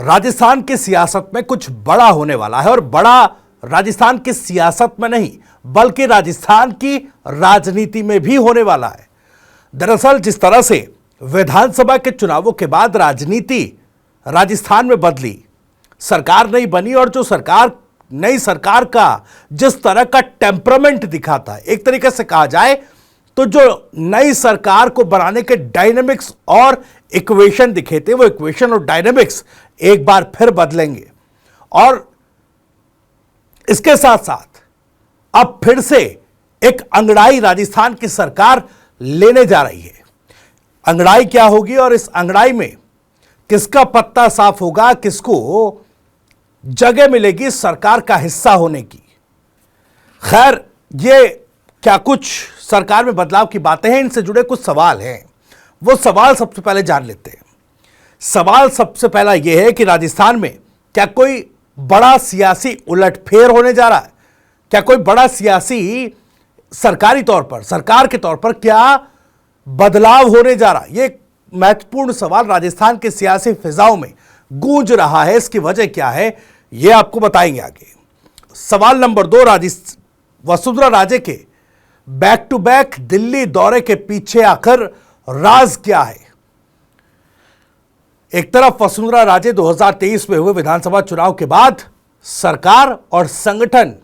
राजस्थान की सियासत में कुछ बड़ा होने वाला है और बड़ा राजस्थान की सियासत में नहीं बल्कि राजस्थान की राजनीति में भी होने वाला है। दरअसल जिस तरह से विधानसभा के चुनावों के बाद राजनीति राजस्थान में बदली, सरकार नहीं बनी और जो नई सरकार का जिस तरह का टेम्परामेंट दिखा था, एक तरीके से कहा जाए तो जो नई सरकार को बनाने के डायनेमिक्स और इक्वेशन दिखे थे, वो इक्वेशन और डायनेमिक्स एक बार फिर बदलेंगे और इसके साथ साथ अब फिर से एक अंगड़ाई राजस्थान की सरकार लेने जा रही है। अंगड़ाई क्या होगी और इस अंगड़ाई में किसका पत्ता साफ होगा, किसको जगह मिलेगी सरकार का हिस्सा होने की। खैर, ये क्या कुछ सरकार में बदलाव की बातें हैं, इनसे जुड़े कुछ सवाल हैं। वो सवाल सबसे पहले जान लेते हैं। सवाल सबसे पहला यह है कि राजस्थान में क्या कोई बड़ा सियासी उलटफेर होने जा रहा है? क्या कोई बड़ा सियासी सरकारी तौर पर, सरकार के तौर पर क्या बदलाव होने जा रहा है? ये महत्वपूर्ण सवाल राजस्थान के सियासी फिजाओं में गूंज रहा है। इसकी वजह क्या है, यह आपको बताएंगे आगे। सवाल नंबर 2, वसुंधरा राजे के बैक टू बैक दिल्ली दौरे के पीछे आखिर राज क्या है? एक तरफ वसुंधरा राजे 2023 में हुए विधानसभा चुनाव के बाद सरकार और संगठन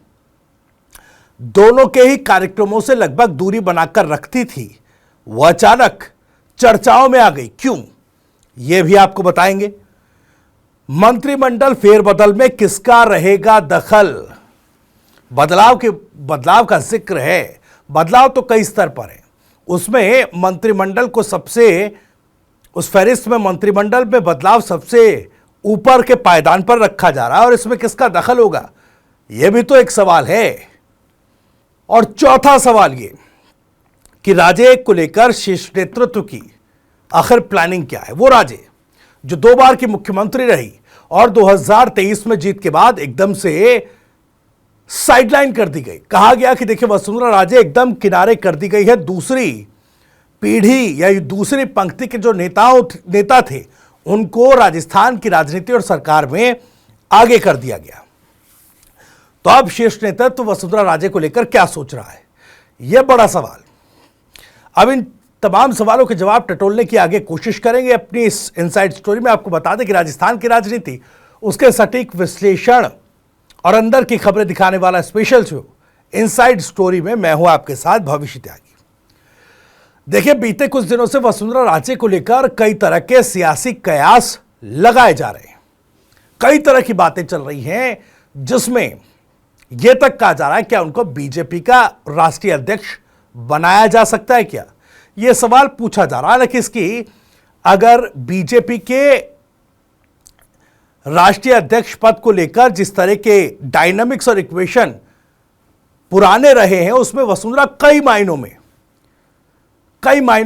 दोनों के ही कार्यक्रमों से लगभग दूरी बनाकर रखती थी, वह अचानक चर्चाओं में आ गई। क्यों, यह भी आपको बताएंगे। मंत्रिमंडल फेरबदल में किसका रहेगा दखल? बदलाव का जिक्र है। बदलाव तो कई स्तर पर है। उसमें मंत्रिमंडल को उस फहरिस्त में मंत्रिमंडल में बदलाव सबसे ऊपर के पायदान पर रखा जा रहा है और इसमें किसका दखल होगा, यह भी तो एक सवाल है। और चौथा सवाल ये कि राजे को लेकर शीर्ष नेतृत्व की आखिर प्लानिंग क्या है? वो राजे जो 2 बार की मुख्यमंत्री रही और 2023 में जीत के बाद एकदम से साइडलाइन कर दी गई। कहा गया कि देखिए वसुंधरा राजे एकदम किनारे कर दी गई है, दूसरी पीढ़ी या दूसरी पंक्ति के जो नेता थे उनको राजस्थान की राजनीति और सरकार में आगे कर दिया गया। तो अब शीर्ष नेतृत्व वसुंधरा राजे को लेकर क्या सोच रहा है, यह बड़ा सवाल। अब इन तमाम सवालों के जवाब टटोलने की आगे कोशिश करेंगे अपनी इस इनसाइड स्टोरी में। आपको बता दें कि राजस्थान की राजनीति, उसके सटीक विश्लेषण और अंदर की खबरें दिखाने वाला स्पेशल शो इनसाइड स्टोरी में मैं हूं आपके साथ भविष्य त्यागी। देखिए, बीते कुछ दिनों से वसुंधरा राजे को लेकर कई तरह के सियासी कयास लगाए जा रहे हैं। कई तरह की बातें चल रही हैं जिसमें यह तक कहा जा रहा है क्या उनको बीजेपी का राष्ट्रीय अध्यक्ष बनाया जा सकता है क्या? यह सवाल पूछा जा रहा है। लेकिन इसकी अगर बीजेपी के राष्ट्रीय अध्यक्ष पद को लेकर जिस तरह के डायनामिक्स और इक्वेशन पुराने रहे हैं, उसमें वसुंधरा कई मायनों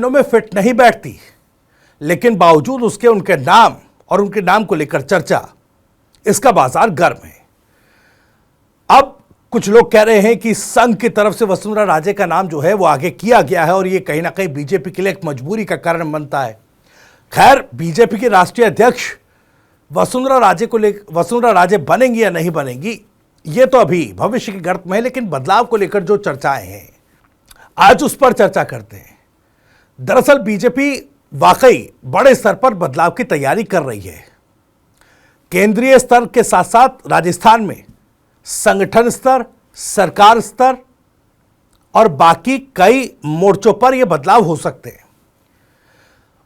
में फिट नहीं बैठती। लेकिन बावजूद उसके उनके नाम और उनके नाम को लेकर चर्चा, इसका बाजार गर्म है। अब कुछ लोग कह रहे हैं कि संघ की तरफ से वसुंधरा राजे का नाम जो है वो आगे किया गया है और ये कहीं ना कहीं बीजेपी के लिए एक मजबूरी का कारण बनता है। खैर, बीजेपी के राष्ट्रीय अध्यक्ष वसुंधरा राजे बनेंगी या नहीं बनेंगी, ये तो अभी भविष्य के गर्त में है। लेकिन बदलाव को लेकर जो चर्चाएं हैं, आज उस पर चर्चा करते हैं। दरअसल बीजेपी वाकई बड़े स्तर पर बदलाव की तैयारी कर रही है। केंद्रीय स्तर के साथ साथ राजस्थान में संगठन स्तर, सरकार स्तर और बाकी कई मोर्चों पर यह बदलाव हो सकते हैं।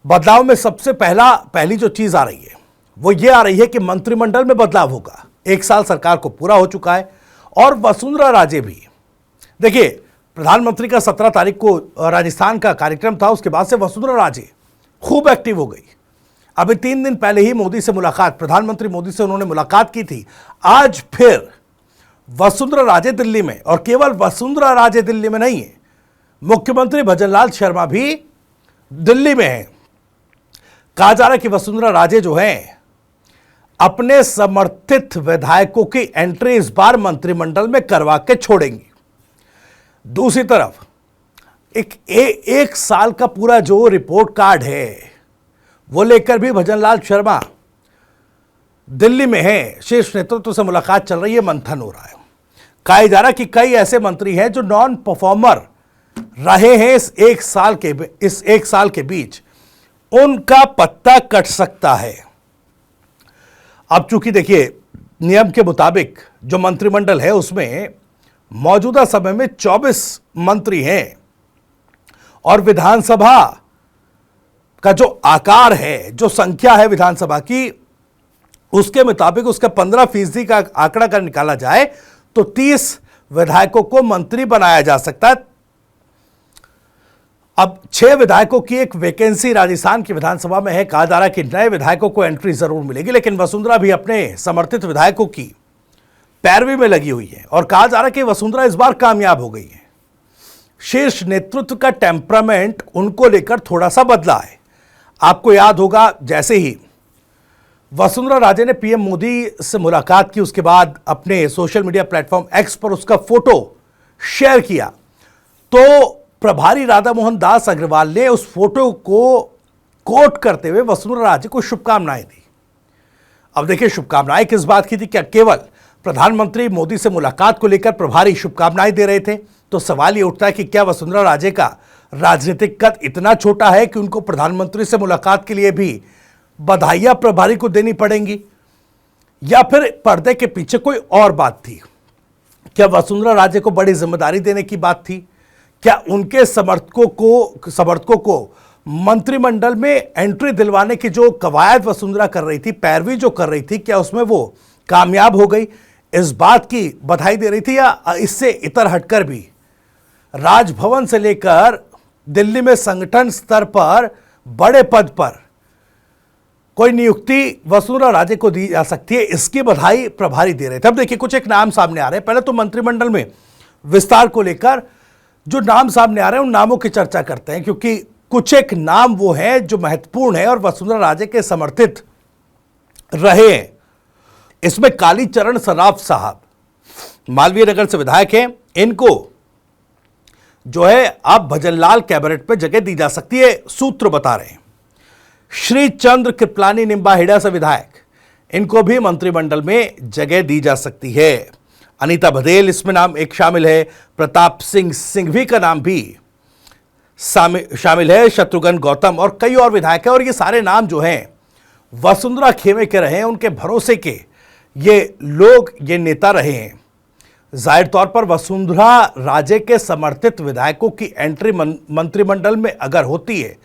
बदलाव में सबसे पहली जो चीज आ रही है वो ये आ रही है कि मंत्रिमंडल में बदलाव होगा। 1 साल सरकार को पूरा हो चुका है और वसुंधरा राजे भी, देखिए प्रधानमंत्री का 17 तारीख को राजस्थान का कार्यक्रम था, उसके बाद से वसुंधरा राजे खूब एक्टिव हो गई। अभी 3 दिन पहले ही प्रधानमंत्री मोदी से उन्होंने मुलाकात की थी। आज फिर वसुंधरा राजे दिल्ली में, और केवल वसुंधरा राजे दिल्ली में नहीं है, मुख्यमंत्री भजनलाल शर्मा भी दिल्ली में है। कहा जा रहा है कि वसुंधरा राजे जो हैं अपने समर्थित विधायकों की एंट्री इस बार मंत्रिमंडल में करवा के छोड़ेंगी। दूसरी तरफ एक साल का पूरा जो रिपोर्ट कार्ड है वो लेकर भी भजनलाल शर्मा दिल्ली में है, शीर्ष नेतृत्व से मुलाकात चल रही है, मंथन हो रहा है। कहा जा रहा कि कई ऐसे मंत्री हैं जो नॉन परफॉर्मर रहे हैं इस एक साल के बीच, उनका पत्ता कट सकता है। अब चूंकि देखिए नियम के मुताबिक जो मंत्रिमंडल है उसमें मौजूदा समय में 24 मंत्री हैं और विधानसभा का जो आकार है, जो संख्या है विधानसभा की, उसके मुताबिक उसका 15% का आंकड़ा अगर निकाला जाए तो 30 विधायकों को मंत्री बनाया जा सकता है। अब 6 विधायकों की एक वैकेंसी राजस्थान की विधानसभा में है। कहा जा रहा है कि नए विधायकों को एंट्री जरूर मिलेगी, लेकिन वसुंधरा भी अपने समर्थित विधायकों की पैरवी में लगी हुई है और कहा जा रहा है कि वसुंधरा इस बार कामयाब हो गई है। शीर्ष नेतृत्व का टेम्परामेंट उनको लेकर थोड़ा सा बदला है। आपको याद होगा जैसे ही वसुंधरा राजे ने पीएम मोदी से मुलाकात की, उसके बाद अपने सोशल मीडिया प्लेटफॉर्म एक्स पर उसका फोटो शेयर किया, तो प्रभारी राधा मोहन दास अग्रवाल ने उस फोटो को कोट करते हुए वसुंधरा राजे को शुभकामनाएं दी। अब देखिए शुभकामनाएं किस बात की थी? क्या केवल प्रधानमंत्री मोदी से मुलाकात को लेकर प्रभारी शुभकामनाएं दे रहे थे? तो सवाल ये उठता है कि क्या वसुंधरा राजे का राजनीतिक कद इतना छोटा है कि उनको प्रधानमंत्री से मुलाकात के लिए भी बधाइयां प्रभारी को देनी पड़ेंगी, या फिर पर्दे के पीछे कोई और बात थी? क्या वसुंधरा राजे को बड़ी जिम्मेदारी देने की बात थी? क्या उनके समर्थकों को मंत्रिमंडल में एंट्री दिलवाने की जो कवायद वसुंधरा कर रही थी, पैरवी जो कर रही थी, क्या उसमें वो कामयाब हो गई? इस बात की बधाई दे रही थी, या इससे इतर हटकर भी राजभवन से लेकर दिल्ली में संगठन स्तर पर बड़े पद पर कोई नियुक्ति वसुंधरा राजे को दी जा सकती है, इसकी बधाई प्रभारी दे रहे थे। अब देखिए कुछ एक नाम सामने आ रहे हैं। पहले तो मंत्रिमंडल में विस्तार को लेकर जो नाम सामने आ रहे हैं उन नामों की चर्चा करते हैं, क्योंकि कुछ एक नाम वो हैं जो महत्वपूर्ण है और वसुंधरा राजे के समर्थित रहे हैं। इसमें कालीचरण सराफ साहब मालवीय नगर से विधायक हैं, इनको जो है अब भजनलाल कैबिनेट पे जगह दी जा सकती है, सूत्र बता रहे हैं। श्री चंद्र कृपलानी निम्बाहेड़ा से विधायक, इनको भी मंत्रिमंडल में जगह दी जा सकती है। अनीता बघेल इसमें नाम एक शामिल है। प्रताप सिंह सिंघवी का नाम भी शामिल है। शत्रुघ्न गौतम और कई और विधायक हैं, और ये सारे नाम जो हैं वसुंधरा खेमे के रहे हैं, उनके भरोसे के ये लोग, ये नेता रहे हैं। जाहिर तौर पर वसुंधरा राजे के समर्थित विधायकों की एंट्री मंत्रिमंडल में अगर होती है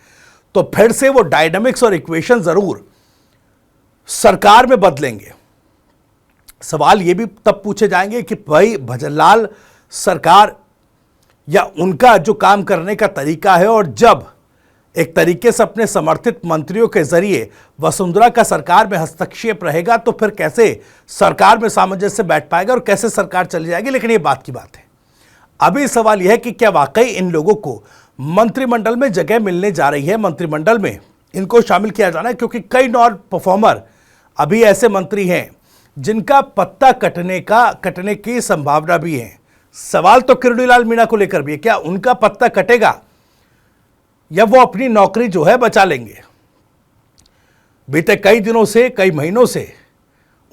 तो फिर से वो डायनामिक्स और इक्वेशन जरूर सरकार में बदलेंगे। सवाल ये भी तब पूछे जाएंगे कि भाई भजनलाल सरकार या उनका जो काम करने का तरीका है, और जब एक तरीके से अपने समर्थित मंत्रियों के जरिए वसुंधरा का सरकार में हस्तक्षेप रहेगा, तो फिर कैसे सरकार में सामंजस्य बैठ पाएगा और कैसे सरकार चली जाएगी। लेकिन ये बात की बात है। अभी सवाल यह है कि क्या वाकई इन लोगों को मंत्रिमंडल में जगह मिलने जा रही है, मंत्रिमंडल में इनको शामिल किया जाना है, क्योंकि कई नॉन परफॉर्मर अभी ऐसे मंत्री हैं जिनका पत्ता कटने की संभावना भी है। सवाल तो किरोड़ीलाल मीणा को लेकर भी है, क्या उनका पत्ता कटेगा या वो अपनी नौकरी जो है बचा लेंगे? बीते कई दिनों से, कई महीनों से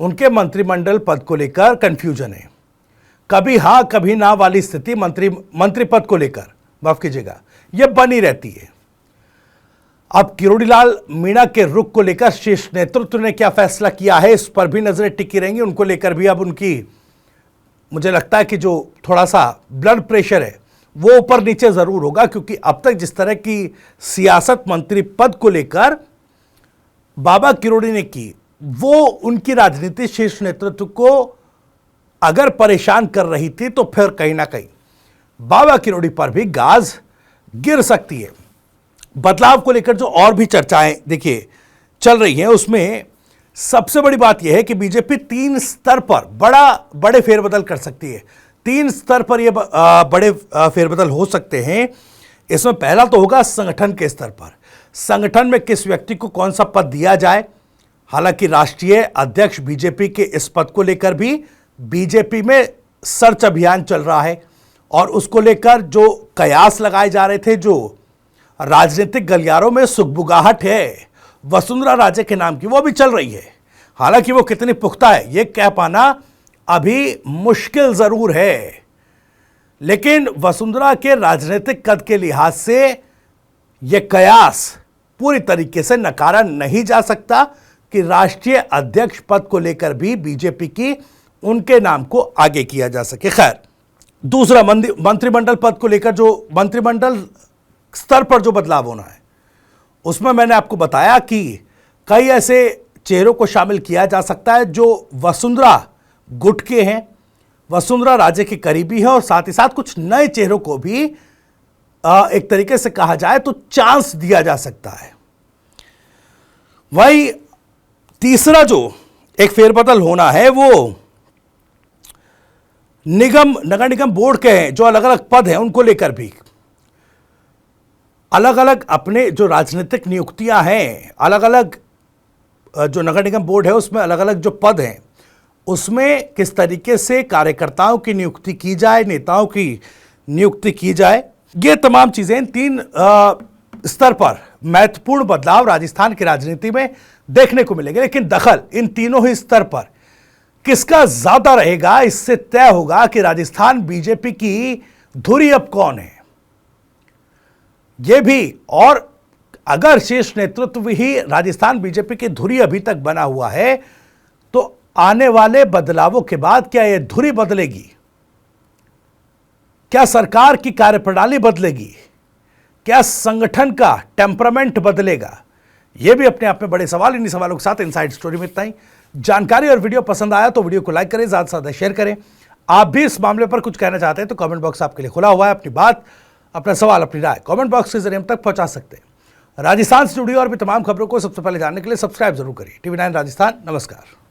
उनके मंत्रिमंडल पद को लेकर कंफ्यूजन है। कभी हां कभी ना वाली स्थिति मंत्री पद को लेकर, माफ कीजिएगा, यह बनी रहती है। अब किरोड़ीलाल मीणा के रुख को लेकर शीर्ष नेतृत्व ने क्या फैसला किया है, इस पर भी नजरें टिकी रहेंगी। उनको लेकर भी अब उनकी, मुझे लगता है कि जो थोड़ा सा ब्लड प्रेशर है वो ऊपर नीचे जरूर होगा, क्योंकि अब तक जिस तरह की सियासत मंत्री पद को लेकर बाबा किरोड़ी ने की, वो उनकी राजनीति शीर्ष नेतृत्व को अगर परेशान कर रही थी, तो फिर कहीं ना कहीं बाबा किरोड़ी पर भी गाज गिर सकती है। बदलाव को लेकर जो और भी चर्चाएं देखिए चल रही हैं, उसमें सबसे बड़ी बात यह है कि बीजेपी 3 स्तर पर बड़े फेरबदल कर सकती है। 3 स्तर पर यह बड़े फेरबदल हो सकते हैं। इसमें पहला तो होगा संगठन के स्तर पर, संगठन में किस व्यक्ति को कौन सा पद दिया जाए। हालांकि राष्ट्रीय अध्यक्ष बीजेपी के इस पद को लेकर भी बीजेपी में सर्च अभियान चल रहा है, और उसको लेकर जो कयास लगाए जा रहे थे, जो राजनीतिक गलियारों में सुगबुगाहट है वसुंधरा राजे के नाम की, वो भी चल रही है। हालांकि वो कितनी पुख्ता है ये कह पाना अभी मुश्किल जरूर है, लेकिन वसुंधरा के राजनीतिक कद के लिहाज से यह कयास पूरी तरीके से नकारा नहीं जा सकता कि राष्ट्रीय अध्यक्ष पद को लेकर भी बीजेपी की उनके नाम को आगे किया जा सके। खैर, दूसरा मंत्रिमंडल पद को लेकर जो मंत्रिमंडल स्तर पर जो बदलाव होना है उसमें मैंने आपको बताया कि कई ऐसे चेहरों को शामिल किया जा सकता है जो वसुंधरा गुट के हैं, वसुंधरा राजे के करीबी है, और साथ ही साथ कुछ नए चेहरों को भी एक तरीके से कहा जाए तो चांस दिया जा सकता है। वही तीसरा जो एक फेरबदल होना है वो नगर निगम बोर्ड के हैं, जो अलग अलग पद हैं उनको लेकर भी अलग अलग अपने जो राजनीतिक नियुक्तियां हैं, अलग अलग जो नगर निगम बोर्ड है उसमें अलग अलग जो पद हैं उसमें किस तरीके से कार्यकर्ताओं की नियुक्ति की जाए, नेताओं की नियुक्ति की जाए, ये तमाम चीजें तीन स्तर पर महत्वपूर्ण बदलाव राजस्थान की राजनीति में देखने को मिलेंगे। लेकिन दखल इन तीनों ही स्तर पर किसका ज्यादा रहेगा इससे तय होगा कि राजस्थान बीजेपी की धुरी अब कौन है। यह भी, और अगर शीर्ष नेतृत्व ही राजस्थान बीजेपी की धुरी अभी तक बना हुआ है तो आने वाले बदलावों के बाद क्या यह धुरी बदलेगी, क्या सरकार की कार्यप्रणाली बदलेगी, क्या संगठन का टेम्परामेंट बदलेगा, यह भी अपने आप में बड़े सवाल। इन्हीं सवालों के साथ इनसाइड स्टोरी में इतना ही। जानकारी और वीडियो पसंद आया तो वीडियो को लाइक करें, ज्यादा से ज्यादा शेयर करें। आप भी इस मामले पर कुछ कहना चाहते हैं तो कमेंट बॉक्स आपके लिए खुला हुआ है। अपनी बात, अपना सवाल, अपनी राय कमेंट बॉक्स के जरिए हम तक पहुंचा सकते हैं। राजस्थान से जुड़ी और भी तमाम खबरों को सबसे पहले जानने के लिए सब्सक्राइब जरूर करिए। TV9 राजस्थान। नमस्कार।